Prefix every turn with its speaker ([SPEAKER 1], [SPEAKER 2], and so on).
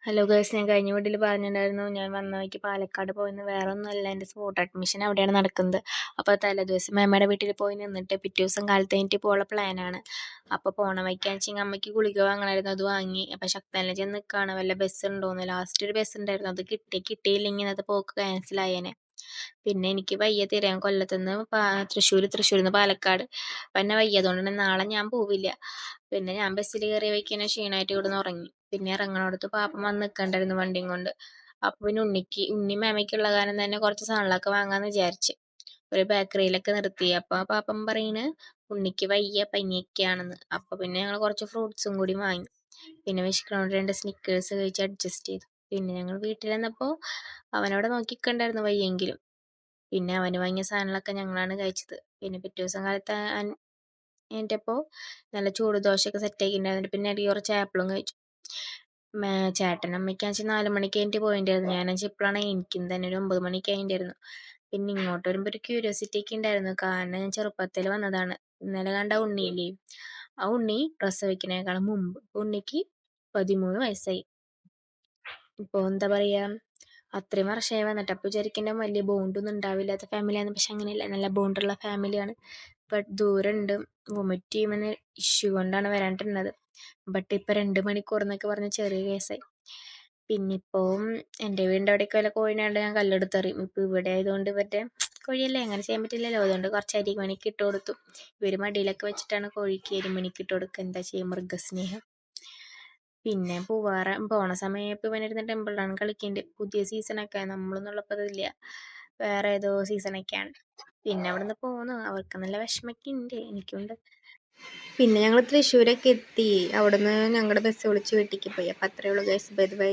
[SPEAKER 1] Hello girls, ഞാൻ കഴിഞ്ഞ വീട്ടിൽ പറഞ്ഞിട്ടുണ്ടായിരുന്നു ഞാൻ വന്ന വഴിക്ക് പാലക്കാട് പോയെന്ന്. വേറെ ഒന്നുമല്ല, എൻ്റെ സ്പോട്ട് അഡ്മിഷൻ അവിടെയാണ് നടക്കുന്നത്. അപ്പോൾ തലേദിവസം മേമ്മയുടെ വീട്ടിൽ പോയി നിന്നിട്ട് പിറ്റേ ദിവസം കാലത്ത് കഴിഞ്ഞിട്ട് പോകാനുള്ള പ്ലാനാണ്. അപ്പോൾ പോണ വഴിക്കാണെന്ന് വെച്ചാൽ അമ്മയ്ക്ക് ഗുളിക വാങ്ങണമായിരുന്നു, അത് വാങ്ങി. അപ്പോൾ ശക്തനിൽ ചെന്ന് നിൽക്കുകയാണ്, വല്ല ബസ് ഉണ്ടോയെന്ന്. ലാസ്റ്റ് ഒരു ബസ് ഉണ്ടായിരുന്നു, അത് കിട്ടിയില്ലെങ്കിൽ അത് പോക്ക് ക്യാൻസലായേനെ. പിന്നെ എനിക്ക് വയ്യ തിരയാൻ, കൊല്ലത്തുനിന്ന് തൃശ്ശൂരിൽ നിന്ന് പാലക്കാട്. അപ്പം എന്നെ വയ്യ, അതുകൊണ്ട് തന്നെ നാളെ ഞാൻ പോവില്ല. പിന്നെ ഞാൻ ബസ്സിൽ കയറി വയ്ക്കുന്ന ക്ഷീണമായിട്ട് ഇവിടുന്ന് ഉറങ്ങി. പിന്നെ ഇറങ്ങണോടത്ത് പാപ്പൻ വന്ന് നിൽക്കണ്ടായിരുന്നു വണ്ടിയും കൊണ്ട്. അപ്പോൾ പിന്നെ ഉണ്ണി മേമയ്ക്കുള്ള കാരണം തന്നെ കുറച്ച് സാധനങ്ങളൊക്കെ വാങ്ങാമെന്ന് വിചാരിച്ച് ഒരു ബേക്കറിയിലൊക്കെ നിർത്തി. അപ്പോൾ പാപ്പൻ പറയുന്നു ഉണ്ണിക്ക് വയ്യ, പനിയൊക്കെയാണെന്ന്. അപ്പോൾ പിന്നെ ഞങ്ങൾ കുറച്ച് ഫ്രൂട്ട്സും കൂടി വാങ്ങി. പിന്നെ വിശക്കണോണ്ട് 2 സ്നിക്കേഴ്സ് കഴിച്ച് അഡ്ജസ്റ്റ് ചെയ്തു. പിന്നെ ഞങ്ങൾ വീട്ടിൽ വന്നപ്പോൾ അവനവിടെ നോക്കിക്കണ്ടായിരുന്നു വയ്യെങ്കിലും. പിന്നെ അവന് വാങ്ങിയ സാധനങ്ങളൊക്കെ ഞങ്ങളാണ് കഴിച്ചത്. പിന്നെ പിറ്റേ ദിവസം കാലത്ത് എൻ്റെപ്പോൾ നല്ല ചൂട് ദോശയൊക്കെ സെറ്റാക്കിയിട്ടുണ്ടായിരുന്നു. പിന്നെ ഇടയ്ക്ക് കുറച്ച് ആപ്പിളും കഴിച്ചു. ചേട്ടൻ അമ്മയ്ക്കാണെന്ന് 4 മണിക്ക് കഴിഞ്ഞിട്ട് പോയിട്ടുണ്ടായിരുന്നു. ഞാനെന്ന് ഇപ്പോഴാണ് എനിക്കും തന്നെ ഒരു 9 മണിക്ക് കഴിഞ്ഞിട്ടായിരുന്നു. പിന്നെ ഇങ്ങോട്ട് വരുമ്പോൾ ഒരു ക്യൂരിയോസിറ്റി ഒക്കെ ഉണ്ടായിരുന്നു, കാരണം ഞാൻ ചെറുപ്പത്തിൽ വന്നതാണ്. ഇന്നലെ കണ്ട ഉണ്ണിയില്ലേ, ആ ഉണ്ണി പ്രസവിക്കുന്നതിനേക്കാളും മുമ്പ് ഉണ്ണിക്ക് 13 വയസ്സായി. ഇപ്പോൾ എന്താ പറയുക, അത്രയും വർഷമായി വന്നിട്ട്. അപ്പോൾ വിചാരിക്കേണ്ട വലിയ ബോണ്ടൊന്നും ഉണ്ടാവില്ലാത്ത ഫാമിലിയാണ്. പക്ഷെ അങ്ങനെയല്ല, നല്ല ബോണ്ടുള്ള ഫാമിലിയാണ്. ബട്ട് ദൂരമുണ്ട്, വൊമിറ്റ് ചെയ്യുമെന്ന ഇഷ്യൂ കൊണ്ടാണ് വരാണ്ടിരുന്നത്. ബട്ട് ഇപ്പം 2 മണിക്കൂർ എന്നൊക്കെ പറഞ്ഞ് ചെറിയ കേസായി. പിന്നെ ഇപ്പോൾ എൻ്റെ വീടിൻ്റെ അവിടേക്ക് വല്ല കോഴിനാണ്ട് ഞാൻ കല്ലെടുത്തെറിയും. ഇപ്പോൾ ഇവിടെ ആയതുകൊണ്ട് ഇവരുടെ കോഴിയല്ലേ, അങ്ങനെ ചെയ്യാൻ പറ്റില്ലല്ലോ. അതുകൊണ്ട് കുറച്ച് അരിമണിക്ക് ഇട്ട് കൊടുത്തു. ഇവർ മടിയിലൊക്കെ വെച്ചിട്ടാണ് കോഴിക്ക് അരിമണിക്ക് ഇട്ട് കൊടുക്കുക. എന്താ ചെയ്യുക, മൃഗസ്നേഹം. പിന്നെ പോണ സമയപ്പോൾ ഇവനിരുന്ന് ടെമ്പിളിലാണ് കളിക്കുന്നുണ്ട്. പുതിയ സീസണൊക്കെ നമ്മളൊന്നുള്ളപ്പോൾ അതില്ല, വേറെ ഏതോ സീസണൊക്കെയാണ്. പിന്നെ അവിടുന്ന് പോന്നു, അവർക്ക് നല്ല വിഷമൊക്കെ ഉണ്ട്, എനിക്കുണ്ട്. പിന്നെ ഞങ്ങൾ തൃശ്ശൂരൊക്കെ എത്തി. അവിടുന്ന് ഞങ്ങളുടെ ബസ് വിളിച്ച് വീട്ടിലേക്ക് പോയി. അപ്പോൾ അത്രയേ ഉള്ളൂ ഗൈസ്, ബൈ ബൈ.